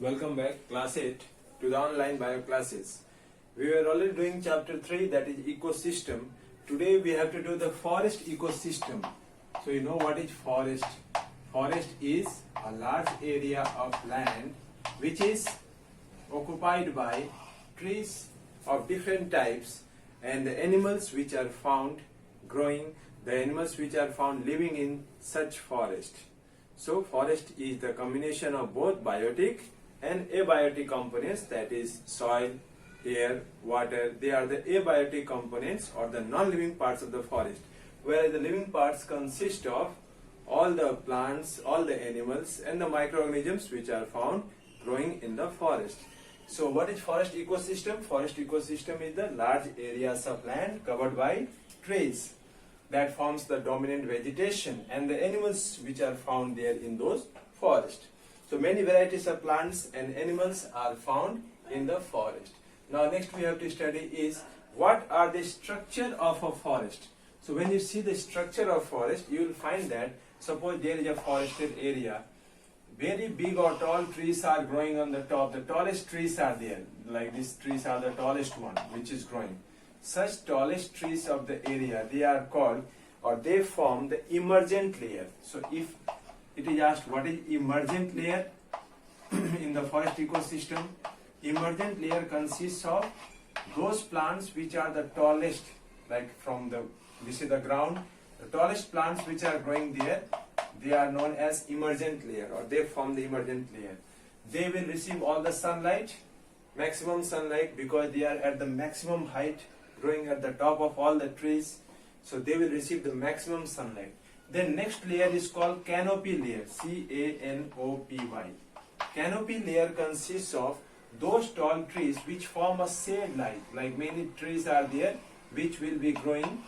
Welcome back, class 8 to the online bio classes. We were already doing chapter 3, that is ecosystem. Today we have to do the forest ecosystem. So you know what is forest? Forest is a large area of land which is occupied by trees of different types and the animals which are found growing, the animals which are found living in such forest. So forest is the combination of both biotic and abiotic components, that is soil, air, water. They are the abiotic components or the non-living parts of the forest, whereas the living parts consist of all the plants, all the animals and the microorganisms which are found growing in the forest. So what is forest ecosystem? Forest ecosystem is the large areas of land covered by trees that forms the dominant vegetation and the animals which are found there in those forests. So many varieties of plants and animals are found in the forest. Now next we have to study is what are the structure of a forest. So when you see the structure of forest, you will find that suppose there is a forested area, very big or tall trees are growing on the top. The tallest trees are there, like these trees are the tallest one which is growing. Such tallest trees of the area, they are called or they form the emergent layer. So if it is asked what is emergent layer in the forest ecosystem, emergent layer consists of those plants which are the tallest, like from the, this is the ground, the tallest plants which are growing there, they are known as emergent layer or they form the emergent layer. They will receive all the sunlight, maximum sunlight, because they are at the maximum height, growing at the top of all the trees, so they will receive the maximum sunlight. Then next layer is called canopy layer, C-A-N-O-P-Y. Canopy layer consists of those tall trees which form a shade like many trees are there which will be growing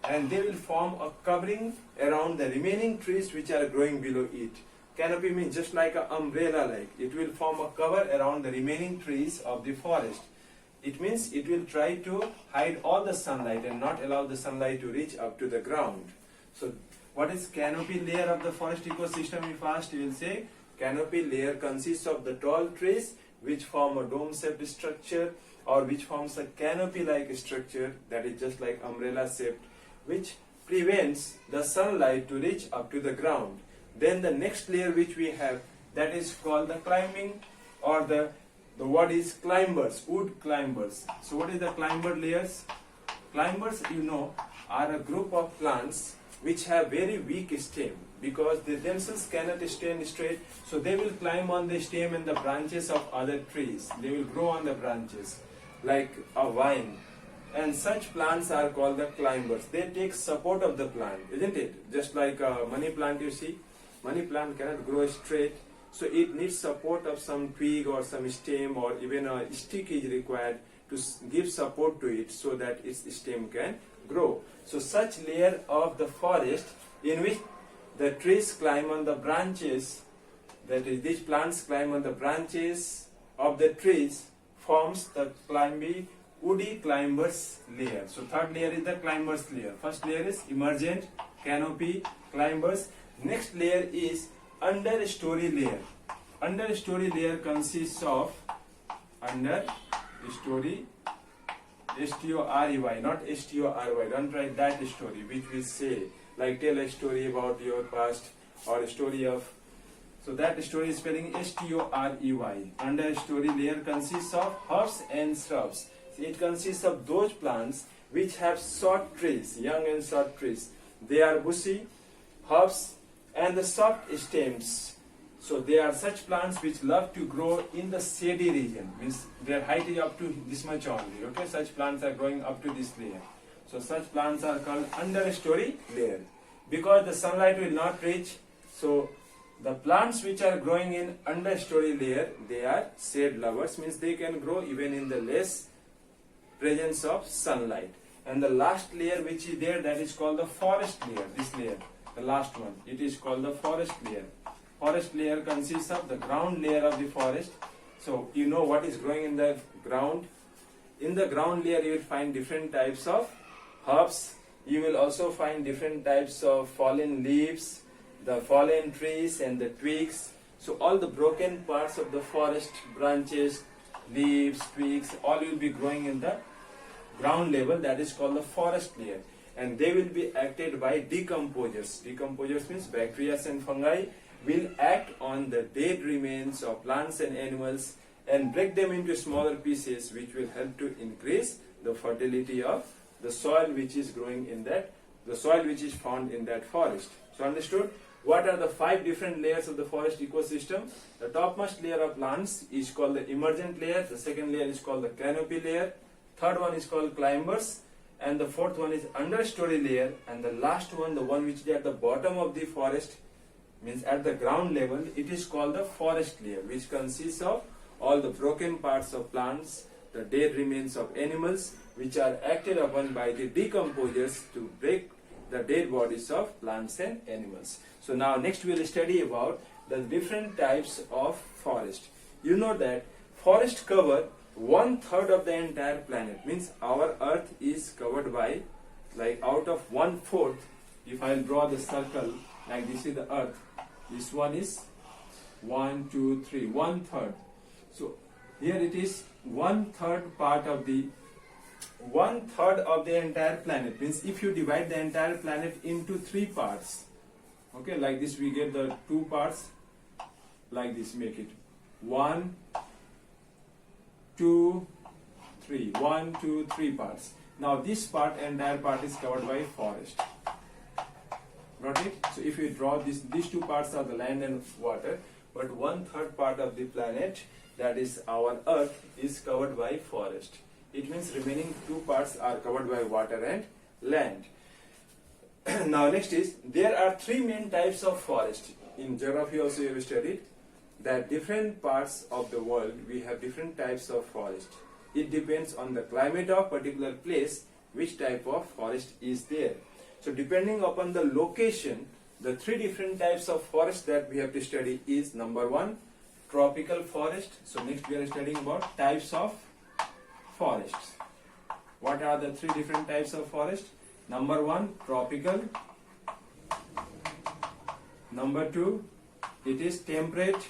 and they will form a covering around the remaining trees which are growing below it. Canopy means just like an umbrella, like it will form a cover around the remaining trees of the forest. It means it will try to hide all the sunlight and not allow the sunlight to reach up to the ground. So what is canopy layer of the forest ecosystem? If asked, you will say canopy layer consists of the tall trees which form a dome-shaped structure or which forms a canopy-like structure, that is just like umbrella-shaped, which prevents the sunlight to reach up to the ground. Then the next layer which we have, that is called the climbing or the word is climbers, wood climbers. So what is the climber layers? Climbers, you know, are a group of plants which have very weak stem because they themselves cannot stand straight, so they will climb on the stem and the branches of other trees. They will grow on the branches like a vine, and such plants are called the climbers. They take support of the plant, isn't it? Just like a money plant, you see, money plant cannot grow straight, so it needs support of some twig or some stem or even a stick is required to give support to it so that its stem can grow. So such layer of the forest in which the trees climb on the branches, that is these plants climb on the branches of the trees, forms the woody climbers layer. So third layer is the climbers layer. First layer is emergent, canopy, climbers. Next layer is understory layer. Understory layer consists of understory, S-T-O-R-E-Y, not S-T-O-R-Y. Don't write that story, which we say, like tell a story about your past or a story of. So that story is spelling S-T-O-R-E-Y. Understory layer consists of herbs and shrubs. It consists of those plants which have short trees, young and short trees. They are bushy, herbs and the soft stems. So they are such plants which love to grow in the shady region, means their height is up to this much only. Okay, such plants are growing up to this layer. So such plants are called understory layer because the sunlight will not reach. So the plants which are growing in understory layer, they are shade lovers, means they can grow even in the less presence of sunlight. And the last layer which is there, that is called the forest layer. This layer, the last one, it is called the forest layer. Forest layer consists of the ground layer of the forest. So you know what is growing in the ground. In the ground layer you will find different types of herbs. You will also find different types of fallen leaves, the fallen trees and the twigs. So all the broken parts of the forest, branches, leaves, twigs, all will be growing in the ground level, that is called the forest layer, and they will be acted by decomposers. Decomposers means bacteria and fungi will act on the dead remains of plants and animals and break them into smaller pieces, which will help to increase the fertility of the soil which is growing in that, the soil which is found in that forest. So understood? What are the 5 different layers of the forest ecosystem? The topmost layer of plants is called the emergent layer, the second layer is called the canopy layer, third one is called climbers, and the fourth one is understory layer, and the last one, the one which is at the bottom of the forest, means at the ground level, it is called the forest layer, which consists of all the broken parts of plants, the dead remains of animals, which are acted upon by the decomposers to break the dead bodies of plants and animals. So now next we will study about the different types of forest. You know that forest cover 1/3 of the entire planet, means our earth is covered by, like out of 1/4, if I will draw the circle like this is the earth, this one is 1, 2, 3, 1/3. So here it is 1/3 part of the 1/3 of the entire planet, means if you divide the entire planet into 3 parts, okay, like this we get the 2 parts, like this, make it 1, 2, 3, 1, 2, 3 parts. Now this part, entire part is covered by forest. Got it? So if we draw this, these 2 parts are the land and water, but 1/3 part of the planet, that is our earth, is covered by forest. It means remaining 2 parts are covered by water and land. Now next is, there are 3 main types of forest. In geography also you have studied that different parts of the world we have different types of forest. It depends on the climate of particular place which type of forest is there. So depending upon the location, the 3 different types of forest that we have to study is, number 1, tropical forest. So next we are studying about types of forests. What are the 3 different types of forest? Number 1, tropical. Number 2, it is temperate.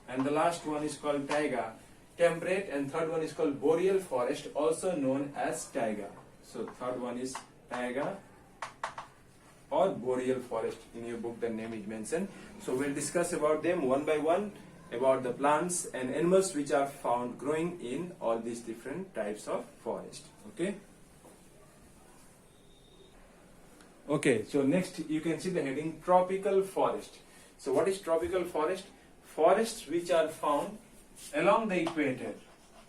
And the last one is called taiga. Temperate, and third one is called boreal forest, also known as taiga. So third one is taiga or boreal forest. In your book the name is mentioned. So we'll discuss about them one by one, about the plants and animals which are found growing in all these different types of forest. Okay. Okay, so next you can see the heading tropical forest. So what is tropical forest? Forests which are found along the equator.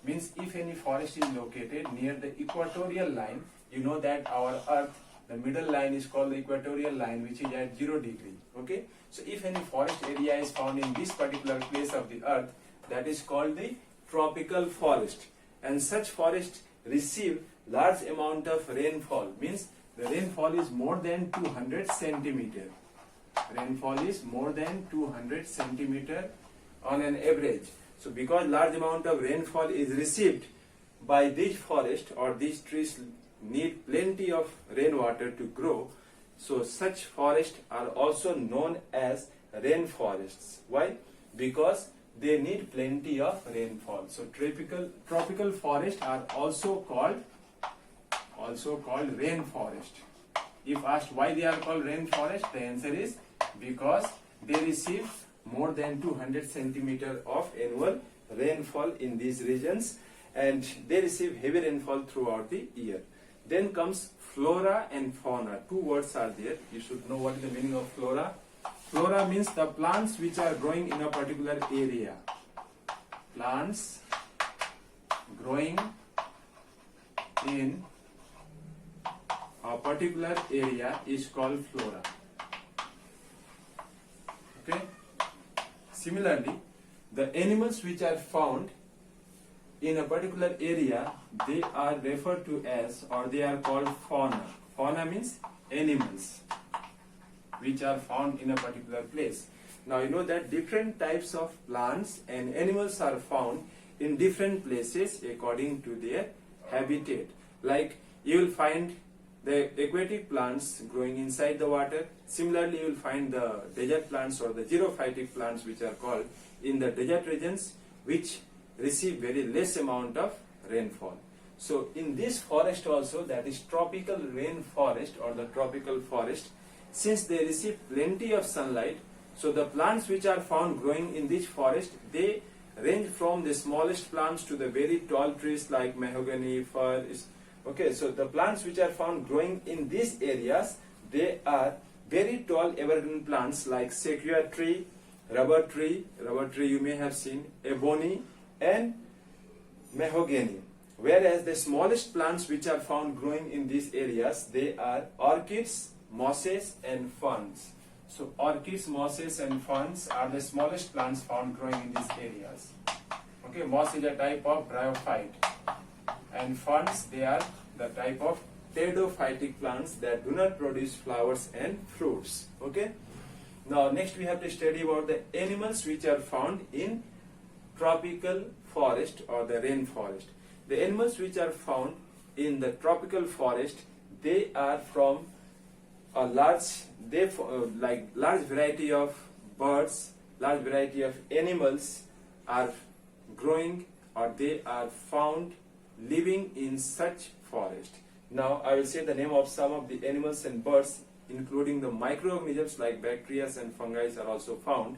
Means if any forest is located near the equatorial line, you know that our earth, the middle line is called the equatorial line, which is at 0 degree. Okay. So if any forest area is found in this particular place of the earth, that is called the tropical forest. And such forests receive large amount of rainfall. Means the rainfall is more than 200 centimeter. Rainfall is more than 200 centimeter on an average. So because large amount of rainfall is received by this forest, or these trees need plenty of rainwater to grow, so such forests are also known as rainforests. Why? Because they need plenty of rainfall. So tropical forests are also called rainforest. If asked why they are called rainforest, the answer is because they receive more than 200 centimeter of annual rainfall in these regions, and they receive heavy rainfall throughout the year. Then comes flora and fauna. 2 words are there. You should know what is the meaning of flora. Flora means the plants which are growing in a particular area. Plants growing in a particular area is called flora. Okay. Similarly, the animals which are found in a particular area, they are referred to as, or they are called fauna. Fauna means animals which are found in a particular place. Now you know that different types of plants and animals are found in different places according to their habitat. Like you will find the aquatic plants growing inside the water. Similarly, you will find the desert plants or the xerophytic plants, which are called, in the desert regions, which receive very less amount of rainfall. So in this forest also, that is tropical rainforest or the tropical forest, since they receive plenty of sunlight, so the plants which are found growing in this forest, they range from the smallest plants to the very tall trees like mahogany, fir. Okay, so the plants which are found growing in these areas, they are very tall evergreen plants like sequoia tree, rubber tree you may have seen, ebony and mahogany. Whereas the smallest plants which are found growing in these areas, they are orchids, mosses and ferns. So orchids, mosses and ferns are the smallest plants found growing in these areas. Okay, moss is a type of bryophyte and ferns, they are the type of pteridophytic plants that do not produce flowers and fruits. Okay. Now next we have to study about the animals which are found in tropical forest or the rainforest. The animals which are found in the tropical forest, they are from a large variety of birds, large variety of animals are growing or they are found living in such forest. Now I will say the name of some of the animals and birds, including the microorganisms like bacteria and fungi are also found.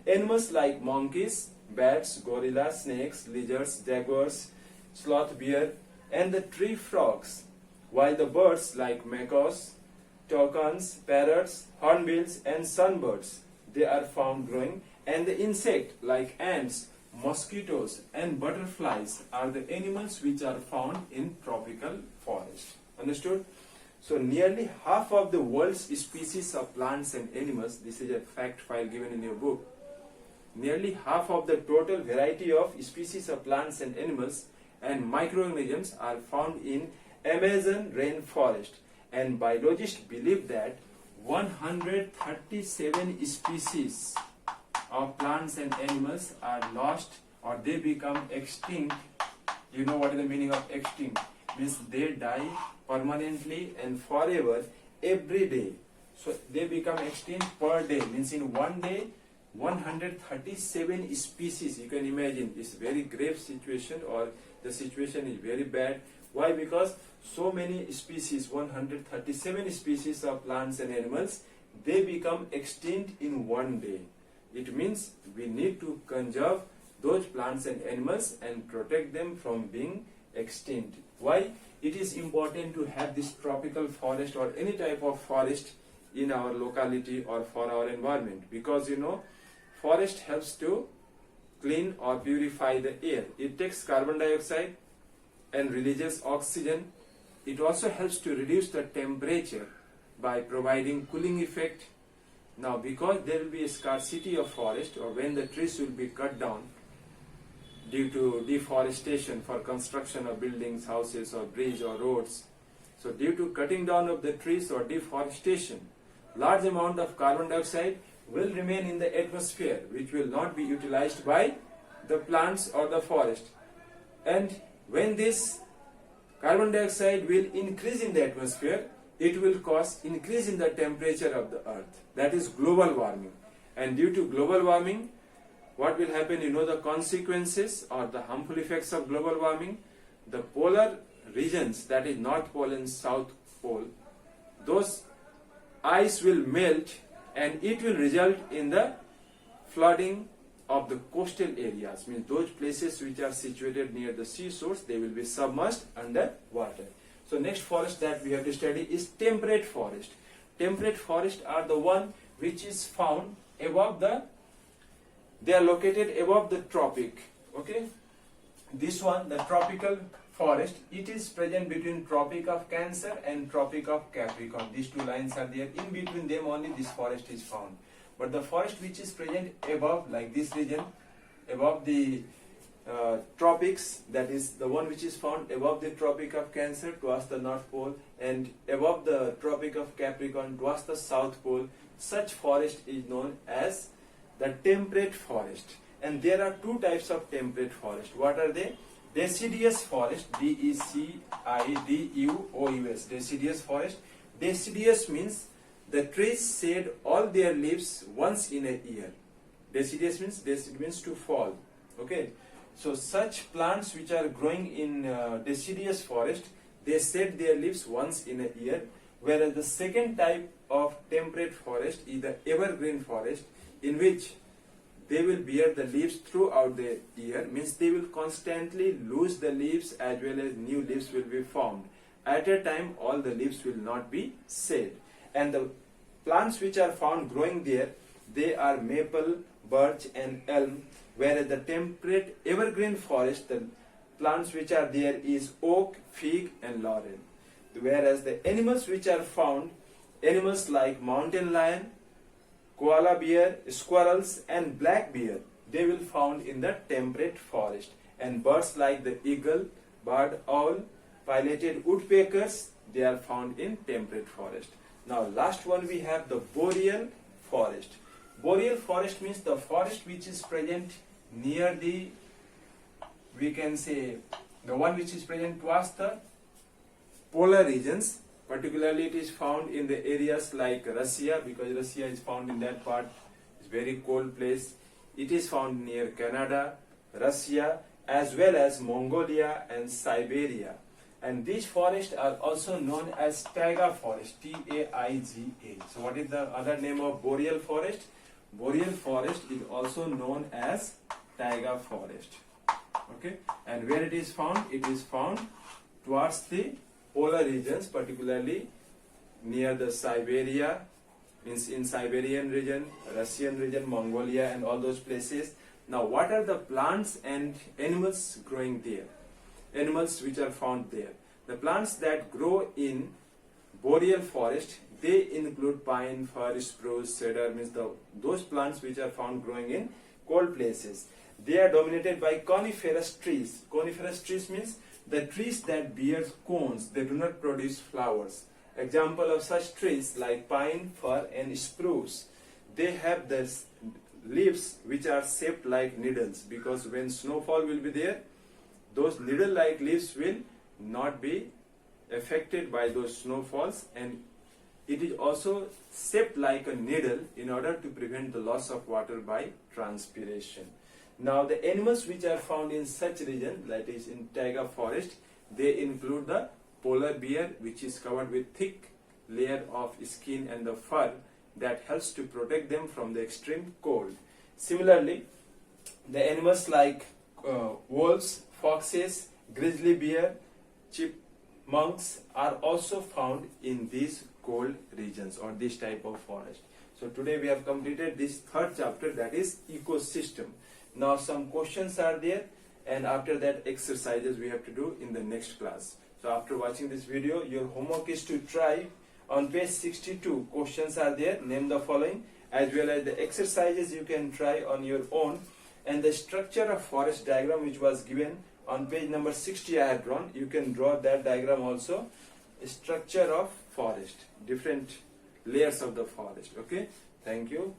Animals like monkeys, bats, gorillas, snakes, lizards, jaguars, sloth bear and the tree frogs, while the birds like macaws, toucans, parrots, hornbills and sunbirds, they are found growing, and the insect like ants, mosquitoes and butterflies are the animals which are found in tropical forest. Understood? So nearly half of the world's species of plants and animals, this is a fact file given in your book, nearly half of the total variety of species of plants and animals and microorganisms are found in Amazon rainforest, and biologists believe that 137 species of plants and animals are lost or they become extinct. You know what is the meaning of extinct? Means they die permanently and forever every day. So they become extinct per day, means in one day 137 species. You can imagine it's very grave situation, or the situation is very bad. Why? Because so many species, 137 species of plants and animals, they become extinct in one day. It means we need to conserve those plants and animals and protect them from being extinct. Why? It is important to have this tropical forest or any type of forest in our locality or for our environment, because you know, forest helps to clean or purify the air. It takes carbon dioxide and releases oxygen. It also helps to reduce the temperature by providing cooling effect. Now because there will be a scarcity of forest, or when the trees will be cut down due to deforestation for construction of buildings, houses or bridge or roads. So due to cutting down of the trees or deforestation, large amount of carbon dioxide will remain in the atmosphere, which will not be utilized by the plants or the forest. And when this carbon dioxide will increase in the atmosphere, it will cause increase in the temperature of the earth. That is global warming. And due to global warming, what will happen? You know the consequences or the harmful effects of global warming. The polar regions, that is North Pole and South Pole, those ice will melt and it will result in the flooding of the coastal areas. Means those places which are situated near the sea source, they will be submerged under water. So next forest that we have to study is temperate forest. Temperate forest are the one which is found above the, they are located above the tropic. Okay, this one, the tropical forest, it is present between Tropic of Cancer and Tropic of Capricorn. These two lines are there. In between them only this forest is found. But the forest which is present above, like this region, above the tropics, that is the one which is found above the Tropic of Cancer towards the North Pole and above the Tropic of Capricorn towards the South Pole, such forest is known as the temperate forest. And there are two types of temperate forest. What are they? deciduous forest, deciduous, deciduous forest. Deciduous means the trees shed all their leaves once in a year. Deciduous means to fall. Okay, so such plants which are growing in deciduous forest, they shed their leaves once in a year. Whereas the second type of temperate forest is the evergreen forest, in which they will bear the leaves throughout the year, means they will constantly lose the leaves as well as new leaves will be formed. At a time, all the leaves will not be shed. And the plants which are found growing there, they are maple, birch and elm, whereas the temperate evergreen forest, the plants which are there is oak, fig and laurel. Whereas the animals which are found, animals like mountain lion, koala bear, squirrels and black bear, they will found in the temperate forest. And birds like the eagle, barred owl, pileated woodpeckers, they are found in temperate forest. Now last one we have the boreal forest. Boreal forest means the forest which is present near the, we can say, the one which is present towards the polar regions. Particularly it is found in the areas like Russia, because Russia is found in that part, it's very cold place. It is found near Canada, Russia as well as Mongolia and Siberia. And these forests are also known as taiga forest, T-A-I-G-A. So what is the other name of boreal forest? Boreal forest is also known as taiga forest. Okay, and where it is found? It is found towards the polar regions, particularly near the Siberia, means in Siberian region, Russian region, Mongolia and all those places. Now what are the plants and animals growing there? Animals which are found there. The plants that grow in boreal forest, they include pine, fir, spruce, cedar, means those plants which are found growing in cold places. They are dominated by coniferous trees. Coniferous trees means the trees that bear cones, they do not produce flowers. Example of such trees like pine, fir and spruce, they have the leaves which are shaped like needles, because when snowfall will be there, those needle-like leaves will not be affected by those snowfalls, and it is also shaped like a needle in order to prevent the loss of water by transpiration. Now the animals which are found in such region, that is in taiga forest, they include the polar bear, which is covered with thick layer of skin and the fur that helps to protect them from the extreme cold. Similarly, the animals like wolves, foxes, grizzly bear, chipmunks are also found in these cold regions or this type of forest. So today we have completed this third chapter, that is ecosystem. Now some questions are there, and after that exercises we have to do in the next class. So after watching this video, your homework is to try on page 62, questions are there, name the following, as well as the exercises you can try on your own, and the structure of forest diagram which was given on page number 60 I have drawn. You can draw that diagram also. Structure of forest, different layers of the forest. Okay, thank you.